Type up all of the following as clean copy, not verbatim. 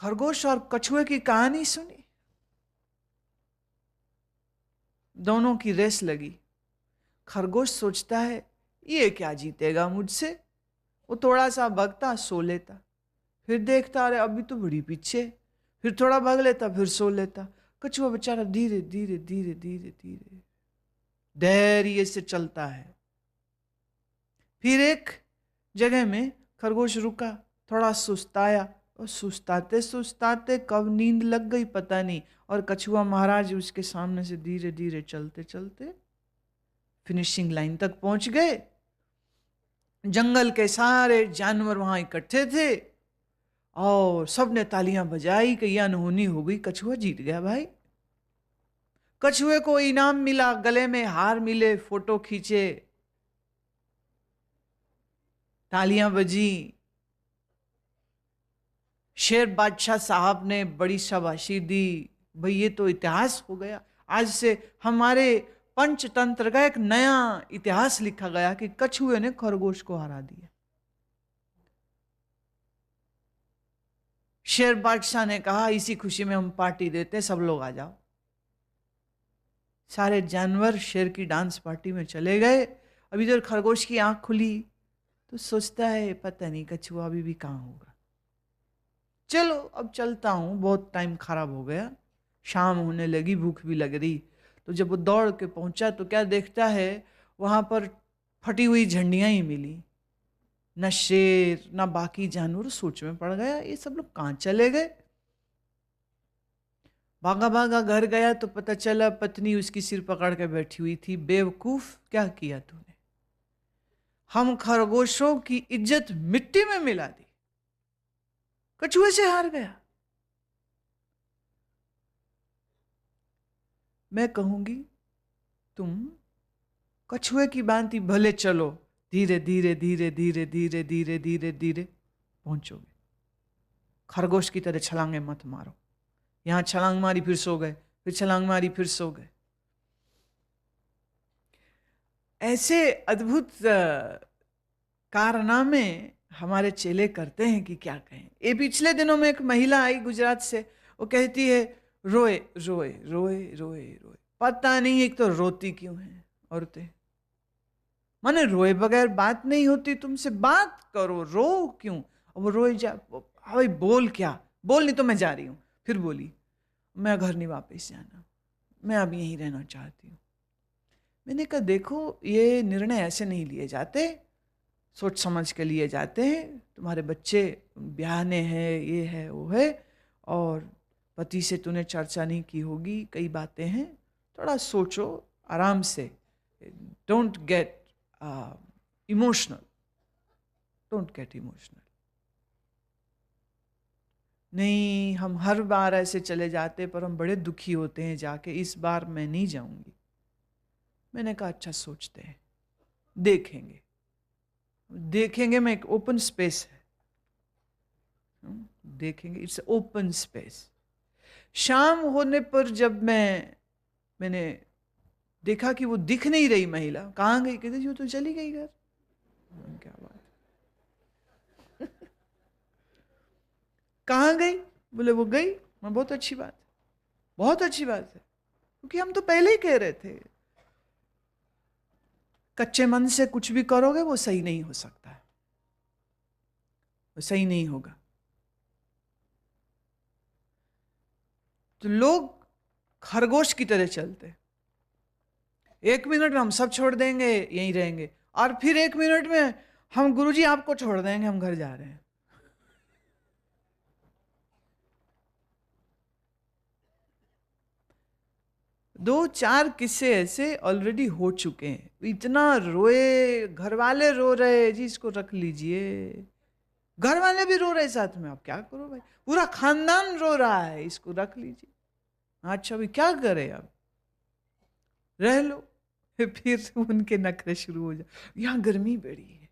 खरगोश और कछुए की कहानी सुनी, दोनों की रेस लगी। खरगोश सोचता है ये क्या जीतेगा मुझसे, वो थोड़ा सा भगता सो लेता, फिर देखता अरे अभी तो बड़ी पीछे, फिर थोड़ा भाग लेता फिर सो लेता। कछुआ बेचारा धीरे धीरे धीरे धीरे धीरे धैर्य से चलता है। फिर एक जगह में खरगोश रुका, थोड़ा सुस्ताया, और सुस्ताते सुस्ताते कब नींद लग गई पता नहीं, और कछुआ महाराज उसके सामने से धीरे धीरे चलते चलते फिनिशिंग लाइन तक पहुंच गए। जंगल के सारे जानवर वहां इकट्ठे थे और सबने तालियां बजाई कि यह अनहोनी हो गई, कछुआ जीत गया भाई। कछुए को इनाम मिला, गले में हार मिले, फोटो खींचे, तालियां बजी। शेर बादशाह साहब ने बड़ी शाबाशी दी, भाई ये तो इतिहास हो गया, आज से हमारे पंचतंत्र का एक नया इतिहास लिखा गया कि कछुए ने खरगोश को हरा दिया। शेर बादशाह ने कहा इसी खुशी में हम पार्टी देते, सब लोग आ जाओ। सारे जानवर शेर की डांस पार्टी में चले गए। अब इधर खरगोश की आंख खुली तो सोचता है पता नहीं कछुआ अभी भी कहां होगा, चलो अब चलता हूं, बहुत टाइम खराब हो गया, शाम होने लगी, भूख भी लग रही। तो जब वो दौड़ के पहुंचा तो क्या देखता है, वहां पर फटी हुई झंडियां ही मिली, न शेर न बाकी जानवर। सोच में पड़ गया ये सब लोग कहां चले गए। भागा भागा घर गया तो पता चला पत्नी उसकी सिर पकड़ के बैठी हुई थी। बेवकूफ, क्या किया तूने, हम खरगोशों की इज्जत मिट्टी में मिला दी, कछुए से हार गया। मैं कहूंगी तुम कछुए की भांति भले चलो, धीरे धीरे धीरे धीरे धीरे धीरे धीरे धीरे पहुंचोगे, खरगोश की तरह छलांगे मत मारो। यहां छलांग मारी फिर सो गए, फिर छलांग मारी फिर सो गए। ऐसे अद्भुत कारनामे हमारे चेले करते हैं कि क्या कहें। ये पिछले दिनों में एक महिला आई गुजरात से, वो कहती है रोए रोए रोए रोए रोए, पता नहीं एक तो रोती क्यों है औरतें, माने रोए बगैर बात नहीं होती, तुमसे बात करो, रो क्यों। अब वो रोए जा, भाई बोल क्या, बोल नहीं तो मैं जा रही हूं। फिर बोली मैं घर नहीं वापस जाना, मैं अब यहीं रहना चाहती हूँ। मैंने कहा देखो ये निर्णय ऐसे नहीं लिए जाते, सोच समझ के लिए जाते हैं। तुम्हारे बच्चे ब्याहने हैं, ये है वो है, और पति से तूने चर्चा नहीं की होगी, कई बातें हैं, थोड़ा सोचो आराम से, don't get emotional, don't get emotional. नहीं हम हर बार ऐसे चले जाते पर हम बड़े दुखी होते हैं जाके, इस बार मैं नहीं जाऊंगी। मैंने कहा अच्छा सोचते हैं, देखेंगे देखेंगे। मैं एक ओपन स्पेस है, देखेंगे, इट्स ओपन स्पेस। शाम होने पर जब मैंने देखा कि वो दिख नहीं रही महिला, कहां गई, कहते जी वो तो चली गई घर। क्या बात कहां गई, बोले वो गई। मैं बहुत अच्छी बात है, बहुत अच्छी बात है, क्योंकि हम तो पहले ही कह रहे थे कच्चे मन से कुछ भी करोगे वो सही नहीं हो सकता है, वो सही नहीं होगा। तो लोग खरगोश की तरह चलते, 1 मिनट में हम सब छोड़ देंगे यहीं रहेंगे, और फिर 1 मिनट में हम गुरुजी आपको छोड़ देंगे, हम घर जा रहे हैं। दो चार किस्से ऐसे ऑलरेडी हो चुके हैं, इतना रोए, घर वाले रो रहे जी इसको रख लीजिए, घर वाले भी रो रहे साथ में, आप क्या करो भाई, पूरा खानदान रो रहा है इसको रख लीजिए। अच्छा अभी क्या करे, अब रह लो। फिर उनके नखरे शुरू हो जाए, यहाँ गर्मी बड़ी है,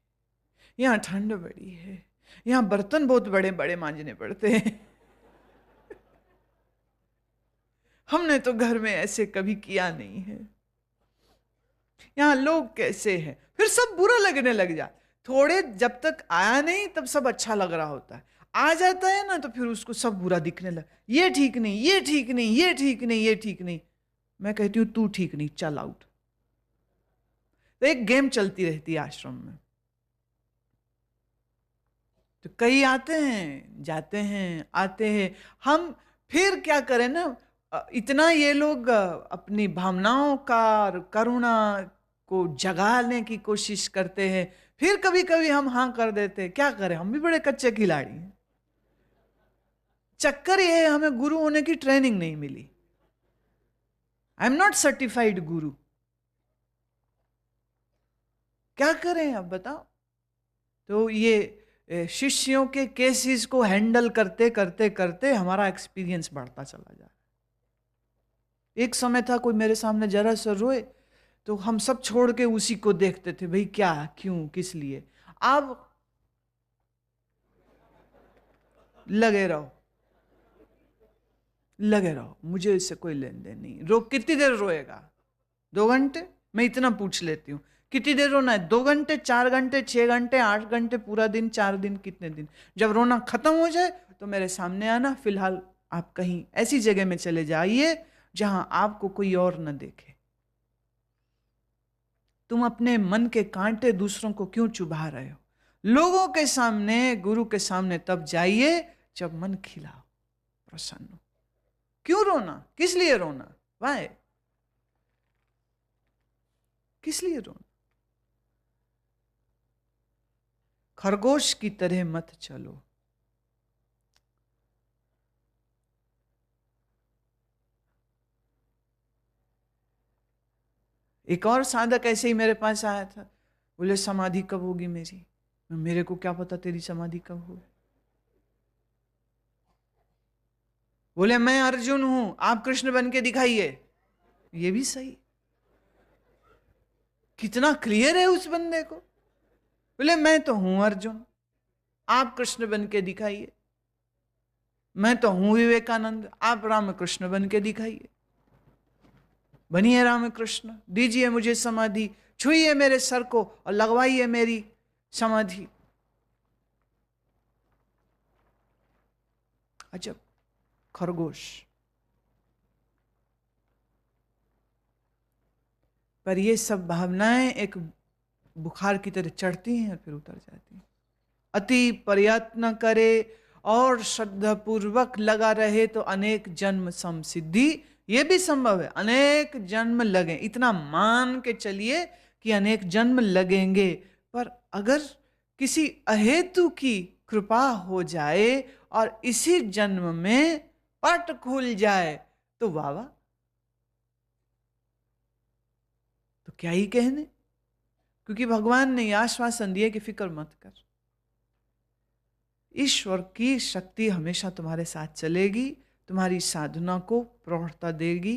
यहाँ ठंड बड़ी है, यहाँ बर्तन बहुत बड़े बड़े मांजने पड़ते हैं, हमने तो घर में ऐसे कभी किया नहीं है, यहाँ लोग कैसे हैं। फिर सब बुरा लगने लग जाए, थोड़े जब तक आया नहीं तब सब अच्छा लग रहा होता है, आ जाता है ना तो फिर उसको सब बुरा दिखने लगा, ये ठीक नहीं, ये ठीक नहीं, ये ठीक नहीं, ये ठीक नहीं। मैं कहती हूँ तू ठीक नहीं, चल आउट। तो एक गेम चलती रहती है आश्रम में। तो कई आते हैं, जाते हैं, आते हैं। हम फिर क्या करें ना, इतना ये लोग अपनी भावनाओं का और करुणा को जगाने की कोशिश करते हैं, फिर कभी कभी हम हाँ कर देते हैं। क्या करें, हम भी बड़े कच्चे खिलाड़ी हैं। चक्कर ये है, हमें गुरु होने की ट्रेनिंग नहीं मिली। आई एम नॉट सर्टिफाइड गुरु। क्या करें अब बताओ। तो ये शिष्यों के केसेस को हैंडल करते करते करते हमारा एक्सपीरियंस बढ़ता चला जा रहा है। एक समय था कोई मेरे सामने जरा सा रोए तो हम सब छोड़ के उसी को देखते थे, भाई क्या, क्यों, किस लिए। अब लगे रहो, लगे रहो, मुझे इससे कोई लेन देन नहीं। रो, कितनी देर रोएगा? 2 घंटे? मैं इतना पूछ लेती हूँ, कितनी देर रोना है? 2 घंटे, 4 घंटे, 6 घंटे, 8 घंटे, पूरा दिन, 4 दिन, कितने दिन? जब रोना खत्म हो जाए तो मेरे सामने आना। फिलहाल आप कहीं ऐसी जगह में चले जाइए जहां आपको कोई और न देखे। तुम अपने मन के कांटे दूसरों को क्यों चुभा रहे हो? लोगों के सामने, गुरु के सामने तब जाइए जब मन खिला हो, प्रसन्न हो। क्यों रोना? किस लिए रोना? वाय? किस लिए रोना? खरगोश की तरह मत चलो। एक और साधक ऐसे ही मेरे पास आया था, बोले समाधि कब होगी मेरी? मेरे को क्या पता तेरी समाधि कब होगी। बोले मैं अर्जुन हूं, आप कृष्ण बन के दिखाइए। ये भी सही, कितना क्लियर है उस बंदे को। बोले मैं तो हूं अर्जुन, आप कृष्ण बन के दिखाइए। मैं तो हूं विवेकानंद, आप रामकृष्ण बन के दिखाइए। बनिए रामकृष्ण, दीजिए मुझे समाधि, छुइए मेरे सर को और लगवाइए मेरी समाधि। अजब खरगोश। पर ये सब भावनाएं एक बुखार की तरह चढ़ती हैं और फिर उतर जाती हैं। अति प्रयत्न करे और श्रद्धापूर्वक लगा रहे तो अनेक जन्म समसिद्धि, ये भी संभव है। अनेक जन्म लगे, इतना मान के चलिए कि अनेक जन्म लगेंगे। पर अगर किसी अहेतु की कृपा हो जाए और इसी जन्म में पट खुल जाए तो वाह वाह, तो क्या ही कहने। क्योंकि भगवान ने आश्वासन दिया कि फिक्र मत कर, ईश्वर की शक्ति हमेशा तुम्हारे साथ चलेगी, तुम्हारी साधना को प्रौढ़ता देगी,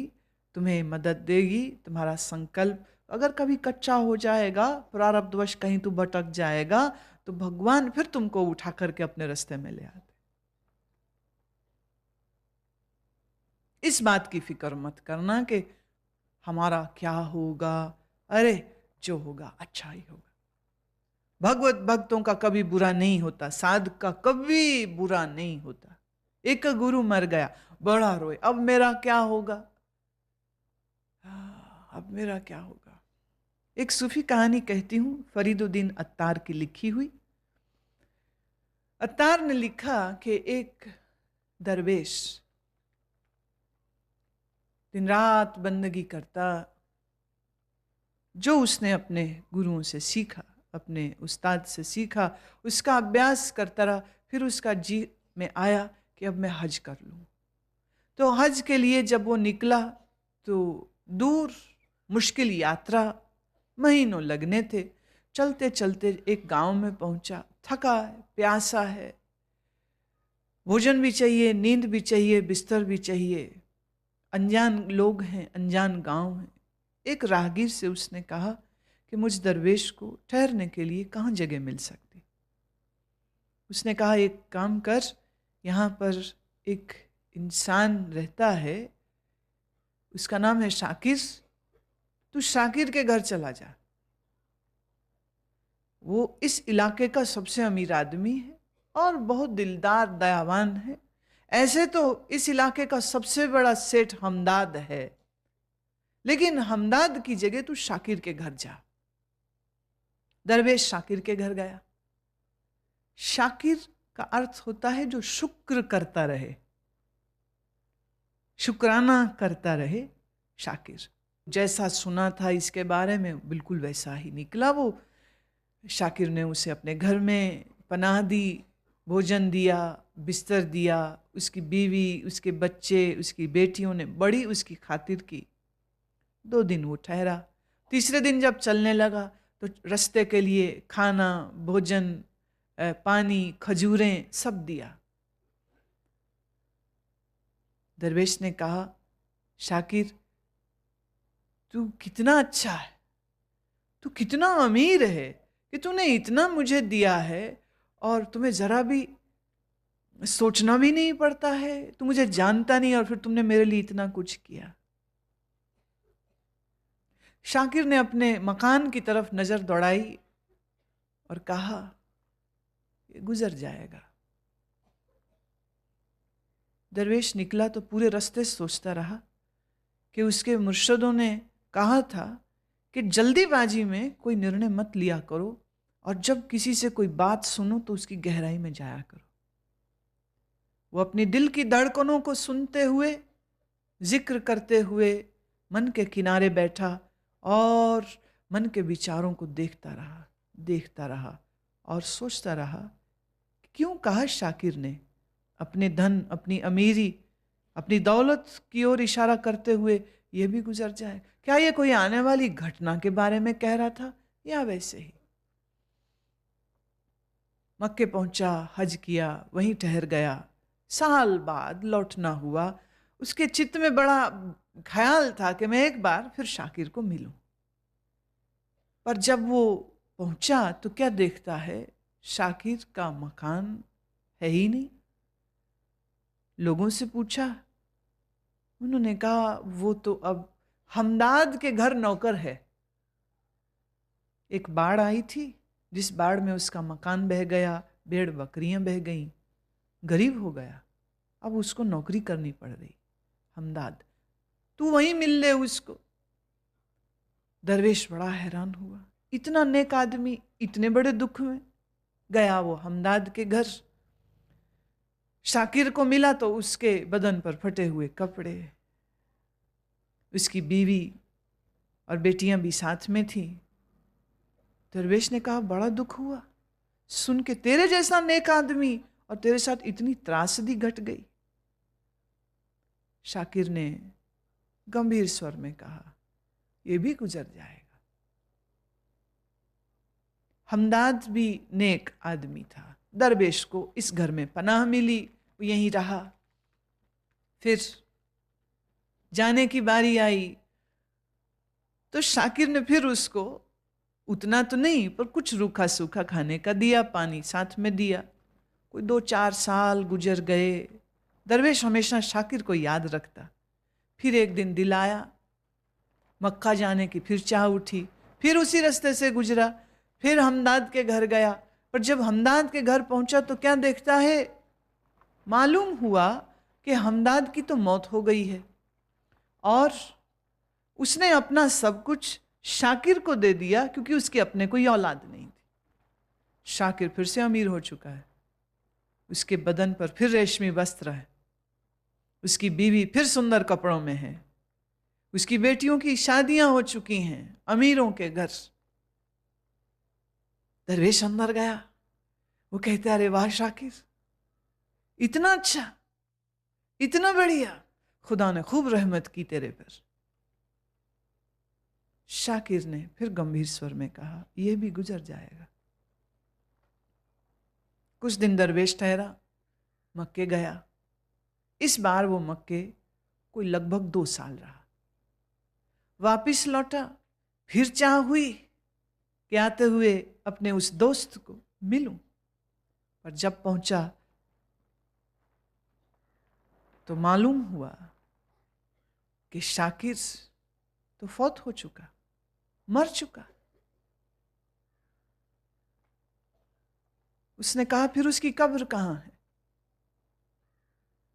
तुम्हें मदद देगी। तुम्हारा संकल्प अगर कभी कच्चा हो जाएगा, प्रारब्धवश कहीं तू भटक जाएगा, तो भगवान फिर तुमको उठा करके अपने रास्ते में ले आते। इस बात की फिक्र मत करना कि हमारा क्या होगा। अरे जो होगा अच्छा ही होगा। भगवत भक्तों का कभी बुरा नहीं होता, साधक का कभी बुरा नहीं होता। एक गुरु मर गया, बड़ा रोए, अब मेरा क्या होगा, अब मेरा क्या होगा। एक सूफी कहानी कहती हूं, फरीदुद्दीन अत्तार की लिखी हुई। अत्तार ने लिखा कि एक दरवेश दिन रात बंदगी करता, जो उसने अपने गुरुओं से सीखा, अपने उस्ताद से सीखा, उसका अभ्यास करता रहा। फिर उसका जी में आया कि अब मैं हज कर लूँ। तो हज के लिए जब वो निकला तो दूर मुश्किल यात्रा, महीनों लगने थे। चलते चलते एक गांव में पहुंचा, थका है, प्यासा है, भोजन भी चाहिए, नींद भी चाहिए, बिस्तर भी चाहिए। अनजान लोग हैं, अनजान गांव है। एक राहगीर से उसने कहा कि मुझ दरवेश को ठहरने के लिए कहाँ जगह मिल सकती। उसने कहा एक काम कर, यहाँ पर एक इंसान रहता है, उसका नाम है शाकिर, तू शाकिर के घर चला जा। वो इस इलाके का सबसे अमीर आदमी है और बहुत दिलदार दयावान है। ऐसे तो इस इलाके का सबसे बड़ा सेठ हमदाद है, लेकिन हमदाद की जगह तू शाकिर के घर जा। दरवेश शाकिर के घर गया। शाकिर का अर्थ होता है जो शुक्र करता रहे, शुक्राना करता रहे। शाकिर जैसा सुना था इसके बारे में बिल्कुल वैसा ही निकला वो। शाकिर ने उसे अपने घर में पनाह दी, भोजन दिया, बिस्तर दिया। उसकी बीवी, उसके बच्चे, उसकी बेटियों ने बड़ी उसकी खातिर की। 2 दिन वो ठहरा। तीसरे दिन जब चलने लगा तो रास्ते के लिए खाना, भोजन, पानी, खजूरें सब दिया। दरवेश ने कहा, शाकिर तू कितना अच्छा है, तू कितना अमीर है कि तूने इतना मुझे दिया है और तुम्हें जरा भी सोचना भी नहीं पड़ता है। तू मुझे जानता नहीं और फिर तुमने मेरे लिए इतना कुछ किया। शाकिर ने अपने मकान की तरफ नजर दौड़ाई और कहा, ये गुजर जाएगा। दरवेश निकला तो पूरे रास्ते सोचता रहा कि उसके मुर्शदों ने कहा था कि जल्दीबाजी में कोई निर्णय मत लिया करो और जब किसी से कोई बात सुनो तो उसकी गहराई में जाया करो। वो अपनी दिल की धड़कनों को सुनते हुए, जिक्र करते हुए मन के किनारे बैठा और मन के विचारों को देखता रहा और सोचता रहा कि क्यों कहा शाकिर ने अपने धन, अपनी अमीरी, अपनी दौलत की ओर इशारा करते हुए यह भी गुजर जाए। क्या यह कोई आने वाली घटना के बारे में कह रहा था या वैसे ही? मक्के पहुंचा, हज किया, वहीं ठहर गया। साल बाद लौटना हुआ। उसके चित्त में बड़ा ख्याल था कि मैं एक बार फिर शाकिर को मिलूं। पर जब वो पहुंचा तो क्या देखता है, शाकिर का मकान है ही नहीं। लोगों से पूछा, उन्होंने कहा वो तो अब हमदाद के घर नौकर है। एक बाढ़ आई थी जिस बाढ़ में उसका मकान बह गया, भेड़ बकरियां बह गईं, गरीब हो गया, अब उसको नौकरी करनी पड़ रही। हमदाद, तू वहीं मिल ले उसको। दरवेश बड़ा हैरान हुआ, इतना नेक आदमी इतने बड़े दुख में। गया वो हमदाद के घर। शाकिर को मिला तो उसके बदन पर फटे हुए कपड़े, उसकी बीवी और बेटियां भी साथ में थी। दरवेश ने कहा, बड़ा दुख हुआ सुन के, तेरे जैसा नेक आदमी और तेरे साथ इतनी त्रासदी घट गई। शाकिर ने गंभीर स्वर में कहा, यह भी गुजर जाएगा। हमदाद भी नेक आदमी था। दरवेश को इस घर में पनाह मिली, वो यहीं रहा। फिर जाने की बारी आई तो शाकिर ने फिर उसको उतना तो नहीं पर कुछ रूखा सूखा खाने का दिया, पानी साथ में दिया। कोई 2-4 साल गुजर गए। दरवेश हमेशा शाकिर को याद रखता। फिर एक दिन दिल आया, मक्का जाने की फिर चाह उठी, फिर उसी रास्ते से गुजरा, फिर हमदाद के घर गया। पर जब हमदाद के घर पहुंचा तो क्या देखता है, मालूम हुआ कि हमदाद की तो मौत हो गई है और उसने अपना सब कुछ शाकिर को दे दिया क्योंकि उसके अपने कोई औलाद नहीं थी। शाकिर फिर से अमीर हो चुका है, उसके बदन पर फिर रेशमी वस्त्र है, उसकी बीवी फिर सुंदर कपड़ों में है, उसकी बेटियों की शादियां हो चुकी हैं अमीरों के घर। दरवेश अंदर गया। वो कहते, अरे वाह शाकिर, इतना अच्छा, इतना बढ़िया, खुदा ने खूब रहमत की तेरे पर। शाकिर ने फिर गंभीर स्वर में कहा, यह भी गुजर जाएगा। कुछ दिन दरवेश ठहरा, मक्के गया। इस बार वो मक्के कोई लगभग 2 साल रहा। वापिस लौटा, फिर चाह हुई कि आते हुए अपने उस दोस्त को मिलूं। पर जब पहुंचा तो मालूम हुआ कि शाकिर तो फौत हो चुका, मर चुका। उसने कहा फिर उसकी कब्र कहाँ है?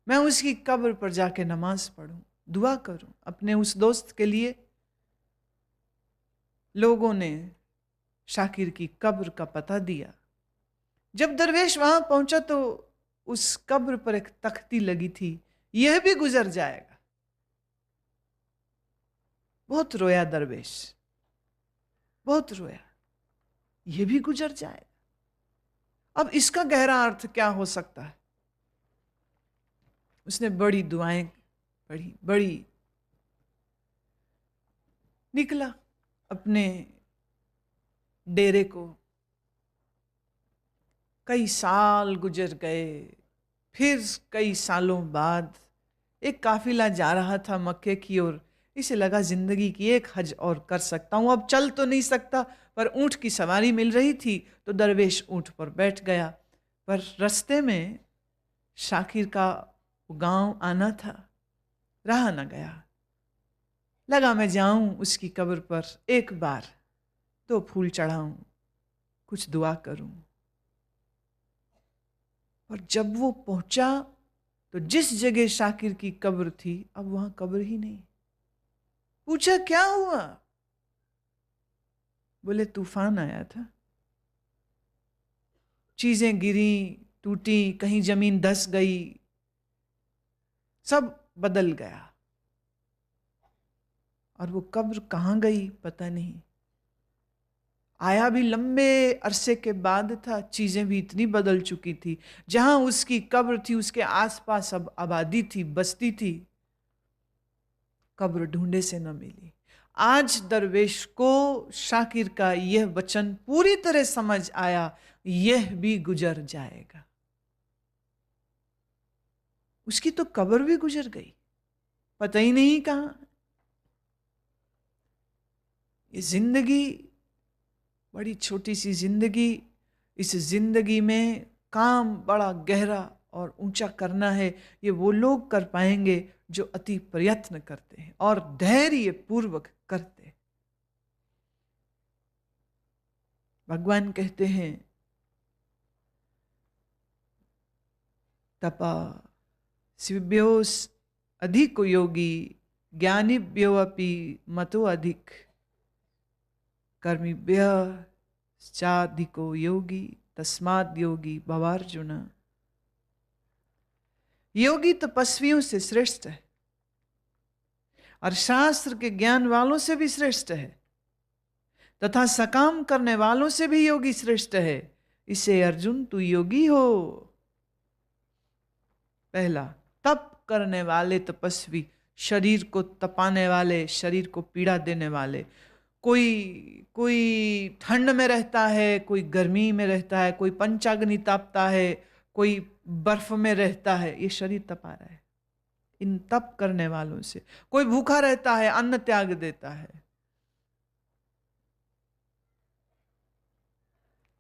मैं उसकी कब्र पर जाके नमाज पढ़ूं, दुआ करूं अपने उस दोस्त के लिए। लोगों ने शाकिर की कब्र का पता दिया। जब दरवेश वहां पहुंचा तो उस कब्र पर एक तख्ती लगी थी, यह भी गुजर जाएगा। बहुत रोया दरवेश, बहुत रोया, यह भी गुजर जाएगा। अब इसका गहरा अर्थ क्या हो सकता है? उसने बड़ी दुआएं पढ़ी, बड़ी निकला अपने डेरे को। कई साल गुजर गए, फिर कई सालों बाद एक काफिला जा रहा था मक्के की ओर। इसे लगा जिंदगी की एक हज और कर सकता हूं, अब चल तो नहीं सकता, पर ऊंट की सवारी मिल रही थी तो दरवेश ऊंट पर बैठ गया। पर रास्ते में शाकिर का गांव आना था, रहा न गया। लगा मैं जाऊं उसकी कब्र पर एक बार, 2 फूल चढ़ाऊं, कुछ दुआ करूं। और जब वो पहुंचा तो जिस जगह शाकिर की कब्र थी, अब वहां कब्र ही नहीं। पूछा क्या हुआ? बोले तूफान आया था, चीजें गिरी, टूटी, कहीं जमीन धस गई, सब बदल गया। और वो कब्र कहां गई पता नहीं। आया भी लंबे अरसे के बाद था, चीजें भी इतनी बदल चुकी थी। जहां उसकी कब्र थी उसके आसपास अब आबादी थी, बस्ती थी। कब्र ढूंढे से न मिली। आज दरवेश को शाकिर का यह वचन पूरी तरह समझ आया, यह भी गुजर जाएगा। उसकी तो कब्र भी गुजर गई, पता ही नहीं कहां। ये जिंदगी बड़ी छोटी सी जिंदगी, इस जिंदगी में काम बड़ा गहरा और ऊंचा करना है। ये वो लोग कर पाएंगे जो अति प्रयत्न करते हैं और धैर्य पूर्वक करते हैं। भगवान कहते हैं तपा शिव्योस अधिक योगी ज्ञानिभ्यो अपि मतो अधिक कर्मिभ्य चाधिको योगी तस्माद् योगी भवार्जुन। योगी तपस्वियों से श्रेष्ठ है और शास्त्र के ज्ञान वालों से भी श्रेष्ठ है, तथा सकाम करने वालों से भी योगी श्रेष्ठ है। इसे अर्जुन तू योगी हो। पहला, तप करने वाले तपस्वी, शरीर को तपाने वाले, शरीर को पीड़ा देने वाले। कोई ठंड में रहता है, कोई गर्मी में रहता है, कोई पंचाग्नि तापता है, कोई बर्फ में रहता है, ये शरीर तपा रहा है। इन तप करने वालों से। कोई भूखा रहता है, अन्न त्याग देता है,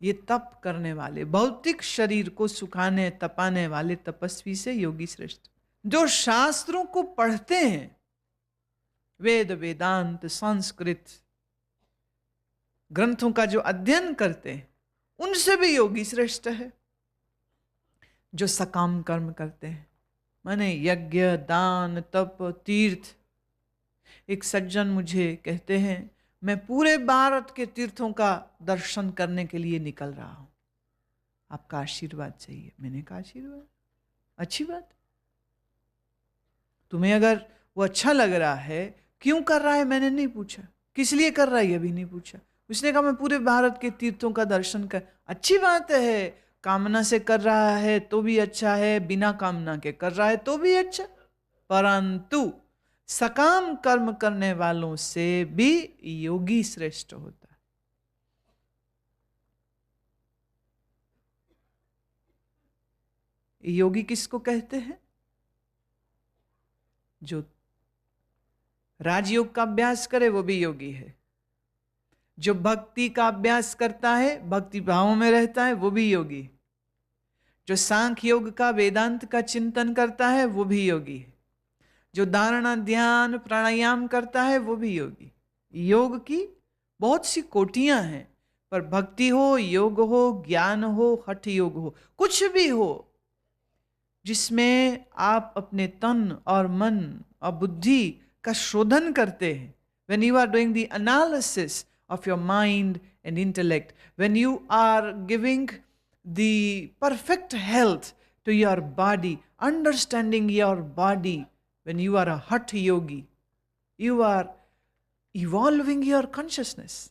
ये तप करने वाले, भौतिक शरीर को सुखाने तपाने वाले तपस्वी से योगी श्रेष्ठ। जो शास्त्रों को पढ़ते हैं, वेद वेदांत संस्कृत ग्रंथों का जो अध्ययन करते हैं, उनसे भी योगी श्रेष्ठ है। जो सकाम कर्म करते हैं, माने यज्ञ दान तप तीर्थ। एक सज्जन मुझे कहते हैं मैं पूरे भारत के तीर्थों का दर्शन करने के लिए निकल रहा हूं, आपका आशीर्वाद चाहिए। मैंने कहा आशीर्वाद, अच्छी बात, तुम्हें अगर वो अच्छा लग रहा है, क्यों कर रहा है मैंने नहीं पूछा, किस लिए कर रहा है ये भी नहीं पूछा। उसने कहा मैं पूरे भारत के तीर्थों का दर्शन कर। अच्छी बात है, कामना से कर रहा है तो भी अच्छा है, बिना कामना के कर रहा है तो भी अच्छा। परंतु सकाम कर्म करने वालों से भी योगी श्रेष्ठ होता है। योगी किसको कहते हैं? जो राजयोग का अभ्यास करे वो भी योगी है। जो भक्ति का अभ्यास करता है, भक्ति भाव में रहता है, वो भी योगी। जो सांख्य योग का, वेदांत का चिंतन करता है, वो भी योगी है। जो धारणा ध्यान प्राणायाम करता है, वो भी योगी। योग की बहुत सी कोटियां हैं, पर भक्ति हो, योग हो, ज्ञान हो, हठ योग हो, कुछ भी हो जिसमें आप अपने तन और मन और बुद्धि का शोधन करते हैं, when you are doing the analysis of your mind and intellect, when you are giving the perfect health to your body, understanding your body, when you are a hatha yogi, you are evolving your consciousness,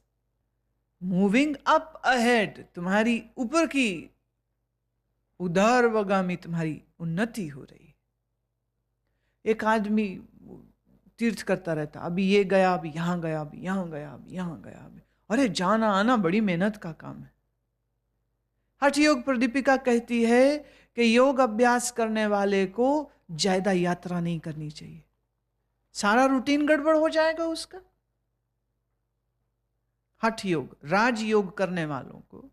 moving up ahead, तुम्हारी ऊपर की उदारवगामी तुम्हारी उन्नति हो रही है। एक आदमी तीर्थ करता रहता, अभी ये गया, अभी यहाँ गया, अभी यहाँ गया, अभी यहाँ गया, अभी, अरे जाना आना बड़ी मेहनत का काम है। हठ योग प्रदीपिका कहती है कि योग अभ्यास करने वाले को ज्यादा यात्रा नहीं करनी चाहिए, सारा रूटीन गड़बड़ हो जाएगा उसका। हठ योग, राज योग करने वालों को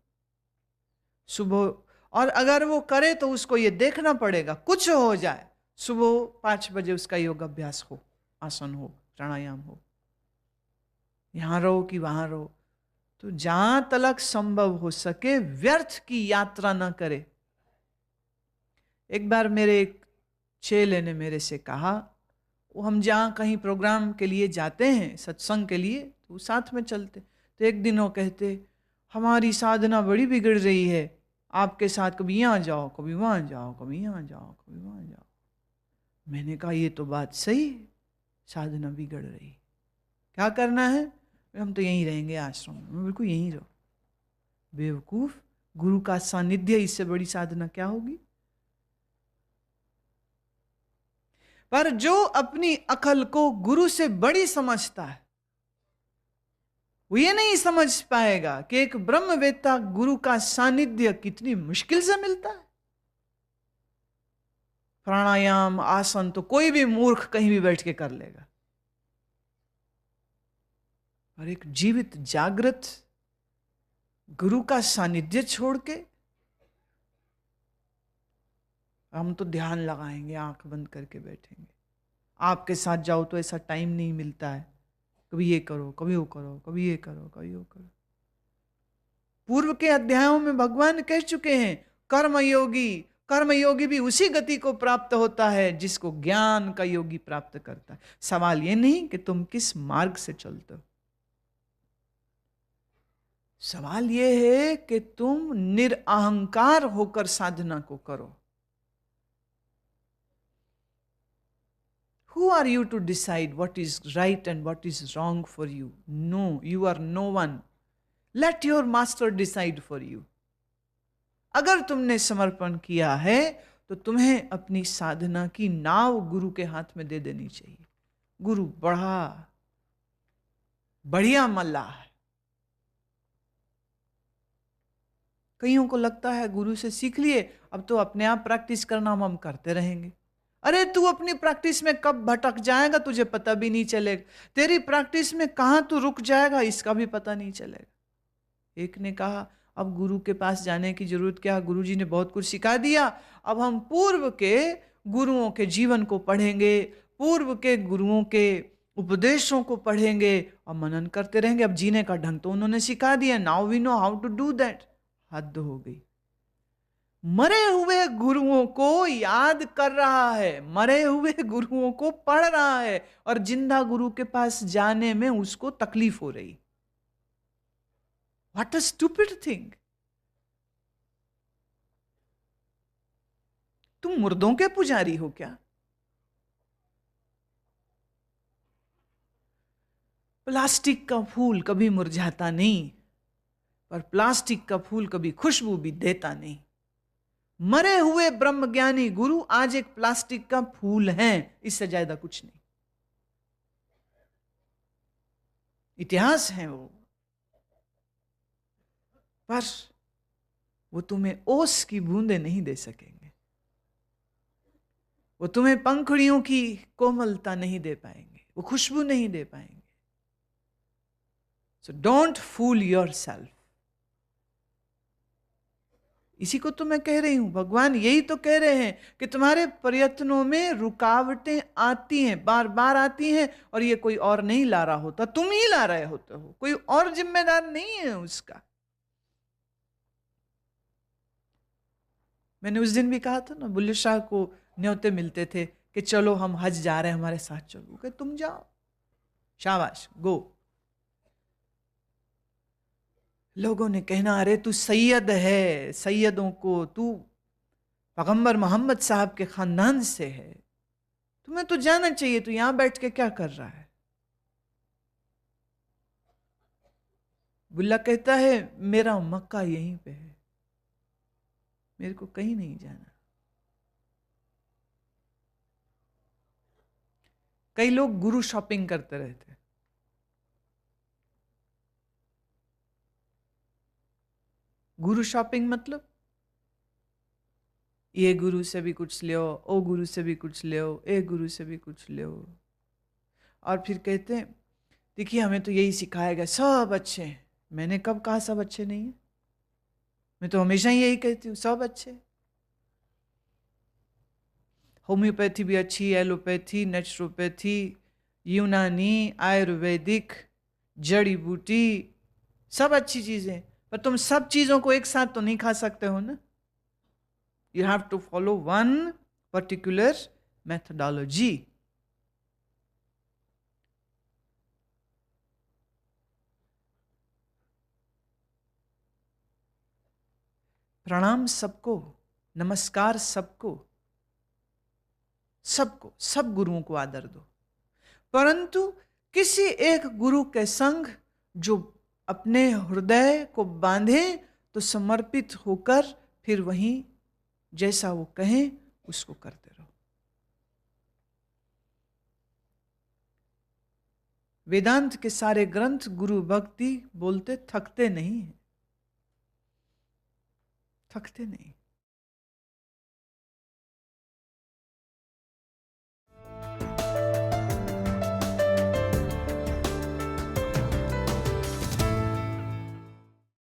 सुबह, और अगर वो करे तो उसको ये देखना पड़ेगा कुछ हो जाए, सुबह 5 बजे उसका योग अभ्यास हो, आसन हो, प्राणायाम हो, यहां रहो कि वहां रहो, तो जहां तलक संभव हो सके व्यर्थ की यात्रा ना करे। एक बार मेरे एक चेले ने मेरे से कहा, वो हम जहाँ कहीं प्रोग्राम के लिए जाते हैं, सत्संग के लिए, तो साथ में चलते, तो एक दिन वो कहते, हमारी साधना बड़ी बिगड़ रही है, आपके साथ कभी यहाँ जाओ, कभी वहाँ जाओ, कभी यहाँ जाओ, कभी वहाँ जाओ। मैंने कहा ये तो बात सही है, साधना बिगड़ रही, क्या करना है? हम तो यहीं रहेंगे आश्रम में। बिल्कुल यहीं रहो। बेवकूफ, गुरु का सानिध्य, इससे बड़ी साधना क्या होगी? पर जो अपनी अकल को गुरु से बड़ी समझता है, वो ये नहीं समझ पाएगा कि एक ब्रह्मवेत्ता गुरु का सानिध्य कितनी मुश्किल से मिलता है। प्राणायाम, आसन तो कोई भी मूर्ख कहीं भी बैठ के कर लेगा, और एक जीवित जागृत गुरु का सानिध्य छोड़ के हम तो ध्यान लगाएंगे, आंख बंद करके बैठेंगे। आपके साथ जाओ तो ऐसा टाइम नहीं मिलता है, कभी ये करो, कभी वो करो, कभी ये करो, कभी वो करो। पूर्व के अध्यायों में भगवान कह चुके हैं, कर्मयोगी भी उसी गति को प्राप्त होता है जिसको ज्ञान का योगी प्राप्त करता है। सवाल ये नहीं कि तुम किस मार्ग से चलते हो, सवाल ये है कि तुम निरअहंकार होकर साधना को करो। Who are you to decide what is right and what is wrong for you? No, you are no one. Let your master decide for you. अगर तुमने समर्पण किया है तो तुम्हें अपनी साधना की नाव गुरु के हाथ में दे देनी चाहिए। गुरु बढ़िया मल्लाह है। कईयों को लगता है गुरु से सीख लिए, अब तो अपने आप प्रैक्टिस करना हम करते रहेंगे। अरे तू अपनी प्रैक्टिस में कब भटक जाएगा तुझे पता भी नहीं चलेगा, तेरी प्रैक्टिस में कहां तू रुक जाएगा इसका भी पता नहीं चलेगा। एक ने कहा, अब गुरु के पास जाने की जरूरत क्या, गुरु जी ने बहुत कुछ सिखा दिया, अब हम पूर्व के गुरुओं के जीवन को पढ़ेंगे, पूर्व के गुरुओं के उपदेशों को पढ़ेंगे और मनन करते रहेंगे। अब जीने का ढंग तो उन्होंने सिखा दिया, now we know how to do that. हद हो गई। मरे हुए गुरुओं को याद कर रहा है, मरे हुए गुरुओं को पढ़ रहा है, और जिंदा गुरु के पास जाने में उसको तकलीफ हो रही। What a stupid thing. तुम मुर्दों के पुजारी हो क्या? प्लास्टिक का फूल कभी मुरझाता नहीं, पर प्लास्टिक का फूल कभी खुशबू भी देता नहीं। मरे हुए ब्रह्मज्ञानी गुरु आज एक प्लास्टिक का फूल हैं, इससे ज्यादा कुछ नहीं। इतिहास है वो, पर वो तुम्हें ओस की बूंदे नहीं दे सकेंगे, वो तुम्हें पंखुड़ियों की कोमलता नहीं दे पाएंगे, वो खुशबू नहीं दे पाएंगे। So don't fool yourself. इसी को तो मैं कह रही हूं, भगवान यही तो कह रहे हैं कि तुम्हारे प्रयत्नों में रुकावटें आती हैं, बार बार आती हैं, और ये कोई और नहीं ला रहा होता, तुम ही ला रहे होते हो, कोई और जिम्मेदार नहीं है उसका। मैंने उस दिन भी कहा था ना, बुल्ले शाह को न्योते मिलते थे कि चलो हम हज जा रहे हैं, हमारे साथ चलो। कि तुम जाओ, शाबाश, गो। लोगों ने कहना, अरे तू सैयद है, सैयदों को, तू पैगंबर मोहम्मद साहब के खानदान से है, तुम्हें तो जाना चाहिए, तू यहां बैठ के क्या कर रहा है। बुल्ला कहता है, मेरा मक्का यहीं पे है, मेरे को कहीं नहीं जाना। कई लोग गुरु शॉपिंग करते रहते। गुरु शॉपिंग मतलब ये गुरु से भी कुछ ले, ओ गुरु से भी कुछ ले, ए गुरु से भी कुछ ले। और फिर कहते हैं, देखिए हमें तो यही सिखाया गया, सब अच्छे हैं। मैंने कब कहा सब अच्छे नहीं है? मैं तो हमेशा ही यही कहती हूँ, सब अच्छे। होम्योपैथी भी अच्छी, एलोपैथी, नेचुरोपैथी, यूनानी, आयुर्वेदिक, जड़ी बूटी, सब अच्छी चीजें। पर तुम सब चीजों को एक साथ तो नहीं खा सकते हो ना। You have to follow one particular methodology. प्रणाम सबको, नमस्कार सबको, सबको, सब गुरुओं को आदर दो, परंतु किसी एक गुरु के संग जो अपने हृदय को बांधे, तो समर्पित होकर फिर वहीं जैसा वो कहें उसको करते रहो। वेदांत के सारे ग्रंथ गुरु भक्ति बोलते थकते नहीं हैं, थकते नहीं।